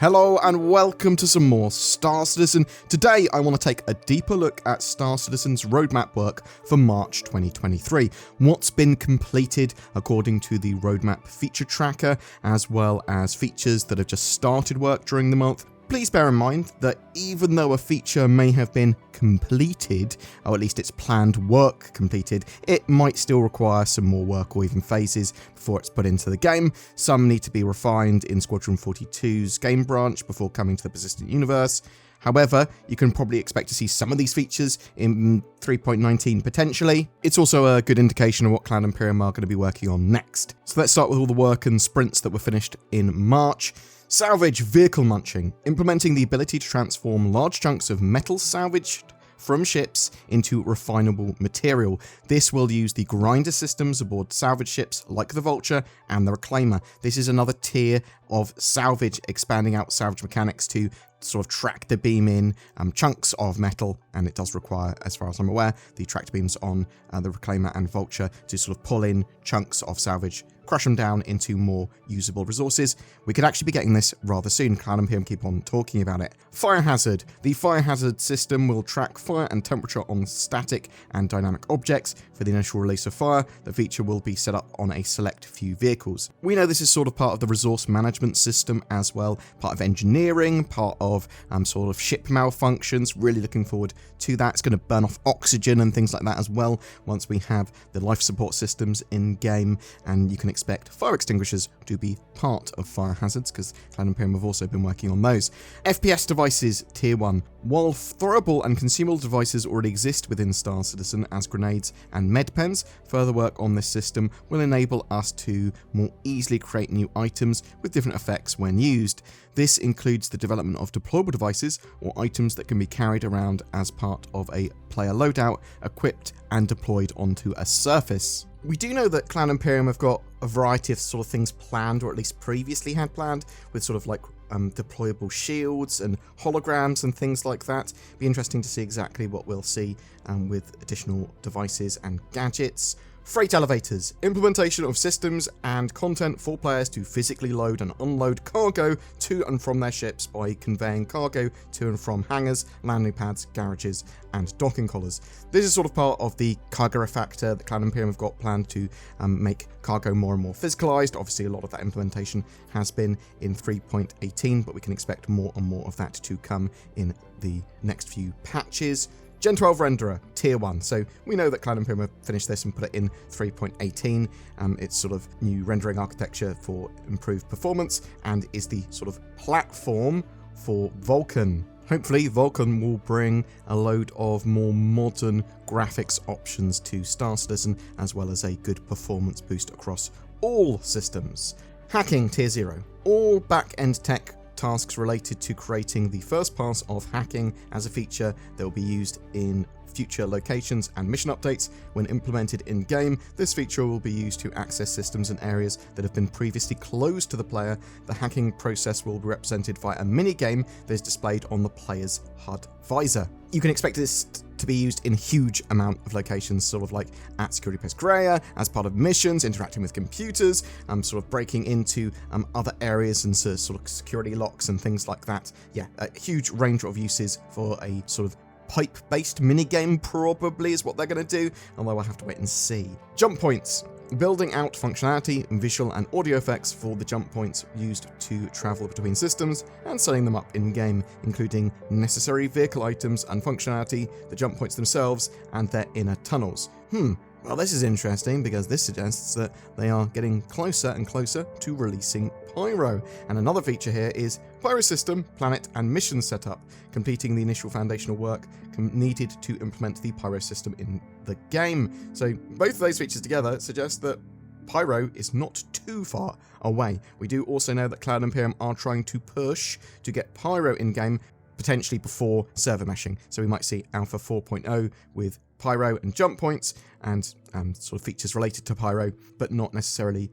Hello and welcome to some more Star Citizen. Today I want to take a deeper look at Star Citizen's roadmap work for March 2023. What's been completed according to the roadmap feature tracker, as well as features that have just started work during the month. Please bear in mind that even though a feature may have been completed, or at least its planned work completed, it might still require some more work or even phases before it's put into the game. Some need to be refined in Squadron 42's game branch before coming to the persistent universe. However, you can probably expect to see some of these features in 3.19 potentially. It's also a good indication of what Cloud Imperium are going to be working on next. So let's start with all the work and sprints that were finished in March. Salvage vehicle munching, implementing the ability to transform large chunks of metal salvaged from ships into refinable material. This will use the grinder systems aboard salvage ships like the Vulture and the Reclaimer. This is another tier of salvage, expanding out salvage mechanics to sort of track the beam in chunks of metal, and it does require, as far as I'm aware, the tracked beams on the Reclaimer and Vulture to sort of pull in chunks of salvage, crush them down into more usable resources. We could actually be getting this rather soon. Cloud Imperium keep on talking about it. Fire hazard. The fire hazard system will track fire and temperature on static and dynamic objects. For the initial release of fire, the feature will be set up on a select few vehicles. We know this is sort of part of the resource management system as well, part of engineering, part of sort of ship malfunctions. Really looking forward to that. It's going to burn off oxygen and things like that as well once we have the life support systems in game, and you can expect fire extinguishers to be part of fire hazards because Cloud Imperium have also been working on those. FPS devices tier 1. While throwable and consumable devices already exist within Star Citizen as grenades and med pens, further work on this system will enable us to more easily create new items with different effects when used. This includes the development of deployable devices or items that can be carried around as part of a player loadout, equipped and deployed onto a surface. We do know that Cloud Imperium have got a variety of sort of things planned, or at least previously had planned, with sort of like deployable shields and holograms and things like that. Be interesting to see exactly what we'll see with additional devices and gadgets. Freight elevators, implementation of systems and content for players to physically load and unload cargo to and from their ships by conveying cargo to and from hangars, landing pads, garages, and docking collars. This is sort of part of the cargo factor that Cloud Imperium have got planned to make cargo more and more physicalized. Obviously, a lot of that implementation has been in 3.18, but we can expect more and more of that to come in the next few patches. Gen 12 renderer, tier 1. So we know that Cloud Imperium have finished this and put it in 3.18. It's sort of new rendering architecture for improved performance and is the sort of platform for Vulcan. Hopefully, Vulcan will bring a load of more modern graphics options to Star Citizen, as well as a good performance boost across all systems. Hacking, tier 0. All back-end tech tasks related to creating the first pass of hacking as a feature that will be used in future locations and mission updates. When implemented in-game, this feature will be used to access systems and areas that have been previously closed to the player. The hacking process will be represented via a mini-game that is displayed on the player's HUD visor. You can expect this to be used in a huge amount of locations, sort of like at Security Post Greer, as part of missions, interacting with computers, sort of breaking into other areas and sort of security locks and things like that. Yeah, a huge range of uses for a sort of pipe-based minigame probably is what they're going to do, although we'll have to wait and see. Jump points. Building out functionality, visual and audio effects for the jump points used to travel between systems and setting them up in-game, including necessary vehicle items and functionality, the jump points themselves, and their inner tunnels. Well, this is interesting because this suggests that they are getting closer and closer to releasing Pyro. And another feature here is Pyro system, planet, and mission setup, completing the initial foundational work needed to implement the Pyro system in the game. So both of those features together suggest that Pyro is not too far away. We do also know that Cloud Imperium are trying to push to get Pyro in-game potentially before server meshing. So we might see Alpha 4.0 with Pyro and jump points and sort of features related to Pyro, but not necessarily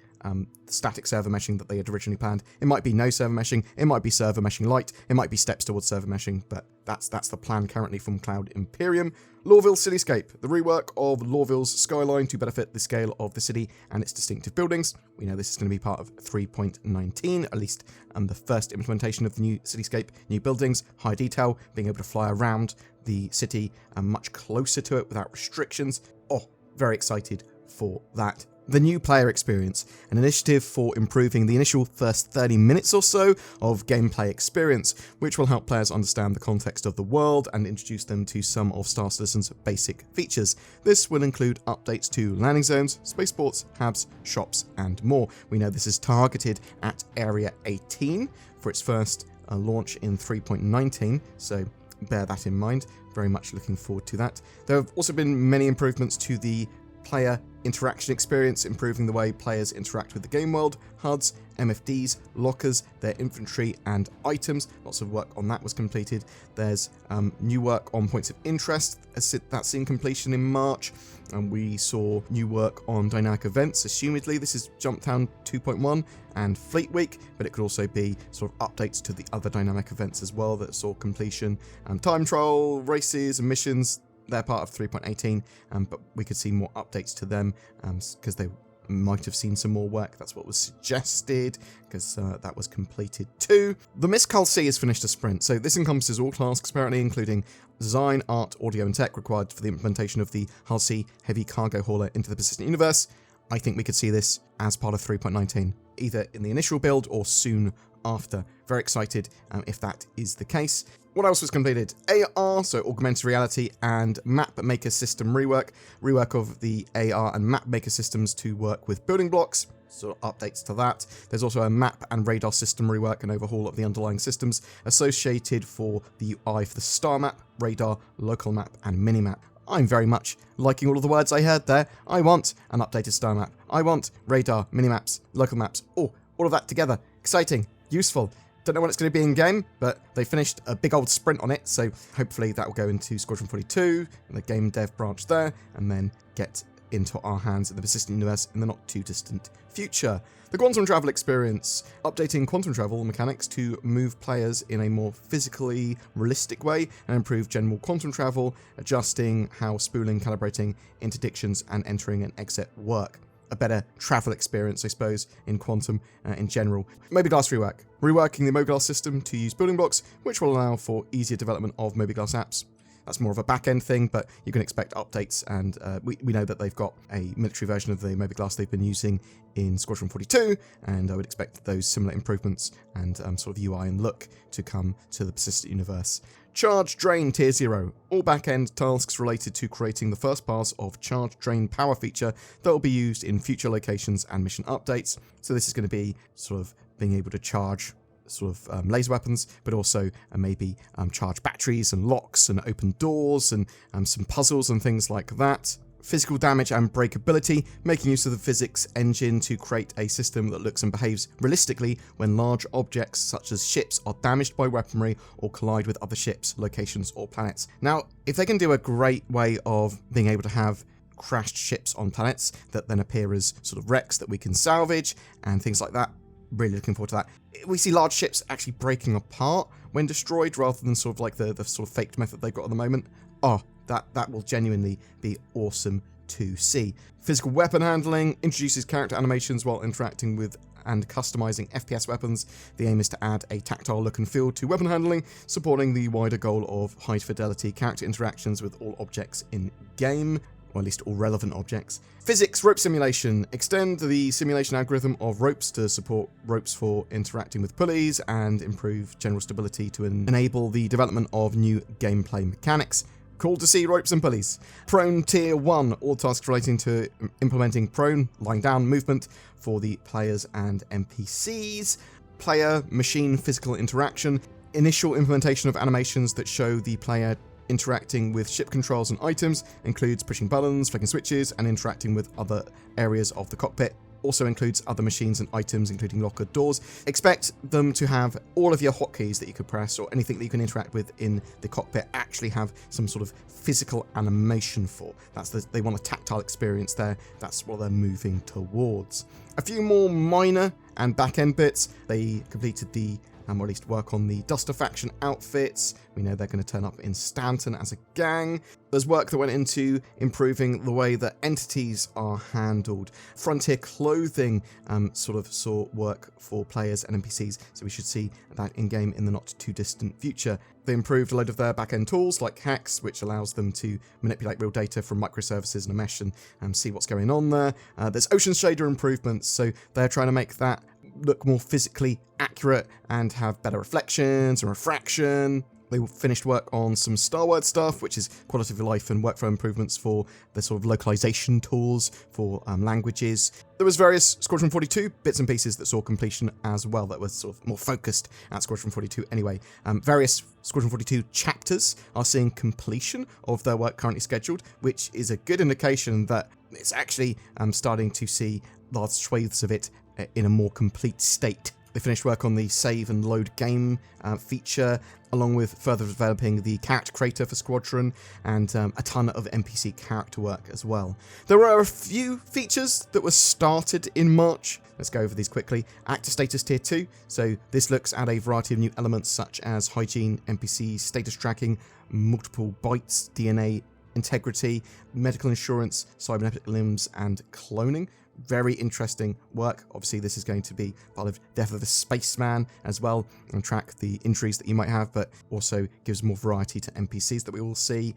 static server meshing that they had originally planned. It might be no server meshing, it might be server meshing light, it might be steps towards server meshing, but that's the plan currently from Cloud Imperium. Lorville Cityscape, the rework of Lorville's skyline to better fit the scale of the city and its distinctive buildings. We know this is going to be part of 3.19, at least the first implementation of the new cityscape, new buildings, high detail, being able to fly around the city and much closer to it without restrictions. Oh, very excited for that. The new player experience, an initiative for improving the initial first 30 minutes or so of gameplay experience, which will help players understand the context of the world and introduce them to some of Star Citizen's basic features. This will include updates to landing zones, spaceports, hubs, shops, and more. We know this is targeted at Area 18 for its first launch in 3.19, so bear that in mind. Very much looking forward to that. There have also been many improvements to the player interaction experience, improving the way players interact with the game world, HUDs, MFDs, lockers, their inventory and items. Lots of work on that was completed. There's new work on points of interest, that's in completion in March, and we saw new work on dynamic events. Assumedly this is Jumptown 2.1 and Fleet Week, but it could also be sort of updates to the other dynamic events as well that saw completion. Time trial, races and missions, they're part of 3.18, but we could see more updates to them because they might have seen some more work. That's what was suggested, because that was completed too. The Mist Hull C has finished a sprint, so this encompasses all tasks apparently, including design, art, audio and tech required for the implementation of the Hull C heavy cargo hauler into the persistent universe. I think we could see this as part of 3.19, either in the initial build or soon after. Very excited if that is the case. What else was completed? AR, so augmented reality, and map maker system rework. Rework of the AR and map maker systems to work with building blocks. So updates to that. There's also a map and radar system rework and overhaul of the underlying systems associated for the UI for the star map, radar, local map, and minimap. I'm very much liking all of the words I heard there. I want an updated star map. I want radar, minimaps, local maps. Oh, all of that together. Exciting. Useful. Don't know when it's going to be in game, but they finished a big old sprint on it, so hopefully that will go into Squadron 42 and the game dev branch there, and then get into our hands in the persistent universe in the not too distant future. The quantum travel experience, updating quantum travel mechanics to move players in a more physically realistic way and improve general quantum travel, adjusting how spooling, calibrating, interdictions and entering and exit work. A better travel experience, I suppose, in quantum in general. Mobileglass rework. Reworking the Mobileglass system to use building blocks, which will allow for easier development of Mobileglass apps. That's more of a back-end thing, but you can expect updates, and we know that they've got a military version of the Mobileglass they've been using in Squadron 42, and I would expect those similar improvements and sort of UI and look to come to the persistent universe. Charge Drain Tier 0. All back-end tasks related to creating the first pass of Charge Drain power feature that will be used in future locations and mission updates. So this is going to be sort of being able to charge sort of laser weapons, but also maybe charge batteries and locks and open doors and some puzzles and things like that. Physical damage and breakability, making use of the physics engine to create a system that looks and behaves realistically when large objects such as ships are damaged by weaponry or collide with other ships, locations or planets. Now, if they can do a great way of being able to have crashed ships on planets that then appear as sort of wrecks that we can salvage and things like that, really looking forward to that. We see large ships actually breaking apart when destroyed rather than sort of like the sort of faked method they've got at the moment. Oh, that will genuinely be awesome to see. Physical weapon handling introduces character animations while interacting with and customizing FPS weapons. The aim is to add a tactile look and feel to weapon handling, supporting the wider goal of high fidelity character interactions with all objects in game, or at least all relevant objects. Physics rope simulation. Extend the simulation algorithm of ropes to support ropes for interacting with pulleys and improve general stability to enable the development of new gameplay mechanics. Cool to see ropes and pulleys. Prone Tier 1. All tasks relating to implementing prone, lying down movement for the players and NPCs. Player machine physical interaction. Initial implementation of animations that show the player interacting with ship controls and items includes pushing buttons, flicking switches, and interacting with other areas of the cockpit. also includes other machines and items, including locker doors. Expect them to have all of your hotkeys that you could press or anything that you can interact with in the cockpit actually have some sort of physical animation for. They want a tactile experience there. That's what they're moving towards. A few more minor and back-end bits. They completed or at least work on the Duster faction outfits. We know they're going to turn up in Stanton as a gang. There's work that went into improving the way that entities are handled. Frontier clothing sort of saw work for players and NPCs, so we should see that in-game in the not-too-distant future. They improved a load of their back-end tools, like Hex, which allows them to manipulate real data from microservices and a mesh and see what's going on there. There's Ocean Shader improvements, so they're trying to make that look more physically accurate and have better reflections and refraction. They finished work on some Star Wars stuff, which is quality of life and workflow improvements for the sort of localization tools for languages. There was various Squadron 42 bits and pieces that saw completion as well, that was sort of more focused at Squadron 42 anyway. Various Squadron 42 chapters are seeing completion of their work currently scheduled, which is a good indication that it's actually starting to see large swathes of it in a more complete state. They finished work on the save and load game feature, along with further developing the character creator for Squadron and a ton of NPC character work as well. There were a few features that were started in March. Let's go over these quickly. Actor status tier 2. So this looks at a variety of new elements such as hygiene, NPC status tracking, multiple bytes, DNA integrity, medical insurance, cybernetic limbs, and cloning. Very interesting work. Obviously, this is going to be part of Death of the Spaceman as well, and track the injuries that you might have, but also gives more variety to NPCs that we will see.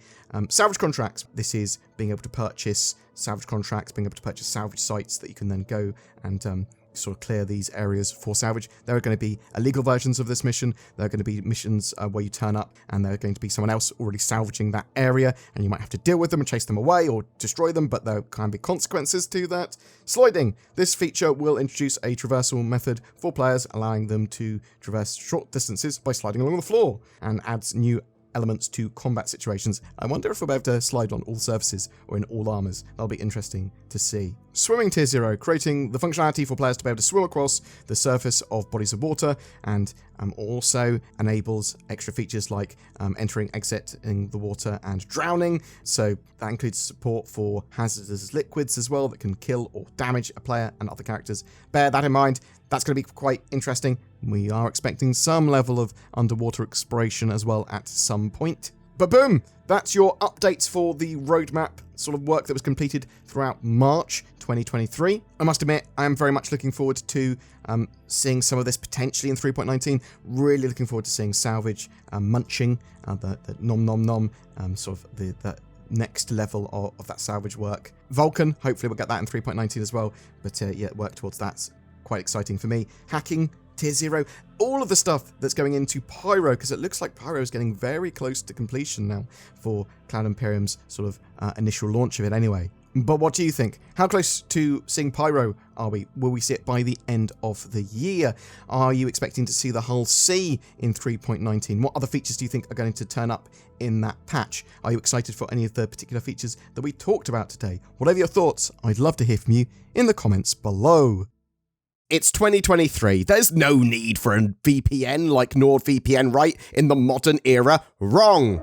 Salvage contracts. This is being able to purchase salvage contracts, being able to purchase salvage sites that you can then go and sort of clear these areas for salvage. There are going to be illegal versions of this mission. There are going to be missions where you turn up and there are going to be someone else already salvaging that area, and you might have to deal with them and chase them away or destroy them, but there can be consequences to that. Sliding. This feature will introduce a traversal method for players, allowing them to traverse short distances by sliding along the floor, and adds new elements to combat situations. I wonder if we'll be able to slide on all surfaces or in all armors. That'll be interesting to see. Swimming tier 0, creating the functionality for players to be able to swim across the surface of bodies of water, and also enables extra features like entering, exiting the water, and drowning. So that includes support for hazardous liquids as well that can kill or damage a player and other characters. Bear that in mind. That's going to be quite interesting. We are expecting some level of underwater exploration as well at some point. But boom, that's your updates for the roadmap sort of work that was completed throughout March 2023. I must admit, I am very much looking forward to seeing some of this potentially in 3.19. Really looking forward to seeing Salvage, Munching, the nom nom nom, sort of the next level of that salvage work. Vulcan, hopefully we'll get that in 3.19 as well. But yeah, work towards that's quite exciting for me. Hacking, tier 0, all of the stuff that's going into Pyro, because it looks like Pyro is getting very close to completion now for Cloud Imperium's sort of initial launch of it anyway. But what do you think? How close to seeing Pyro are we? Will we see it by the end of the year? Are you expecting to see the Hull C in 3.19? What other features do you think are going to turn up in that patch? Are you excited for any of the particular features that we talked about today? Whatever your thoughts, I'd love to hear from you in the comments below. It's 2023. There's no need for a VPN like NordVPN, right? In the modern era. Wrong.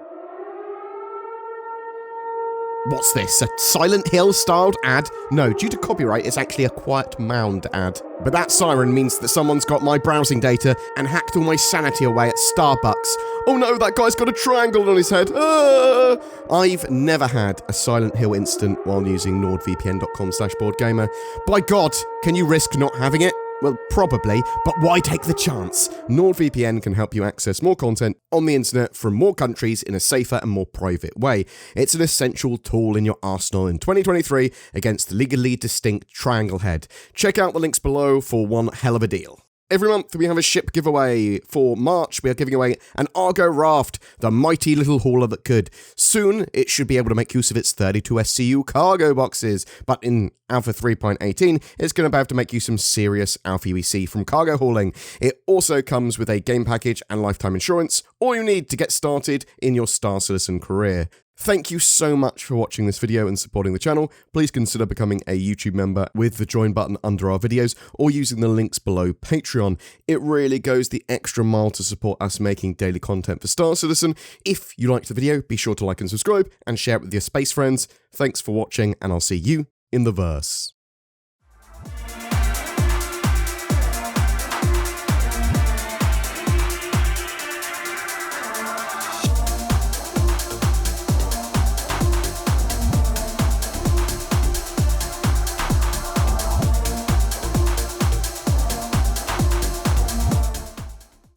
What's this, a Silent Hill styled ad? No, due to copyright, it's actually a Quiet Mound ad. But that siren means that someone's got my browsing data and hacked all my sanity away at Starbucks. Oh no, that guy's got a triangle on his head. Ah! I've never had a Silent Hill incident while using nordvpn.com/BoredGamer. By God, can you risk not having it? Well, probably, but why take the chance? NordVPN can help you access more content on the internet from more countries in a safer and more private way. It's an essential tool in your arsenal in 2023 against the legally distinct triangle head. Check out the links below for one hell of a deal. Every month we have a ship giveaway. For March, we are giving away an Argo Raft, the mighty little hauler that could. Soon, it should be able to make use of its 32 SCU cargo boxes, but in Alpha 3.18, it's going to have to make you some serious Alpha UEC from cargo hauling. It also comes with a game package and lifetime insurance, all you need to get started in your Star Citizen career. Thank you so much for watching this video and supporting the channel. Please consider becoming a YouTube member with the join button under our videos or using the links below Patreon. It really goes the extra mile to support us making daily content for Star Citizen. If you liked the video, be sure to like and subscribe and share it with your space friends. Thanks for watching, and I'll see you in the verse.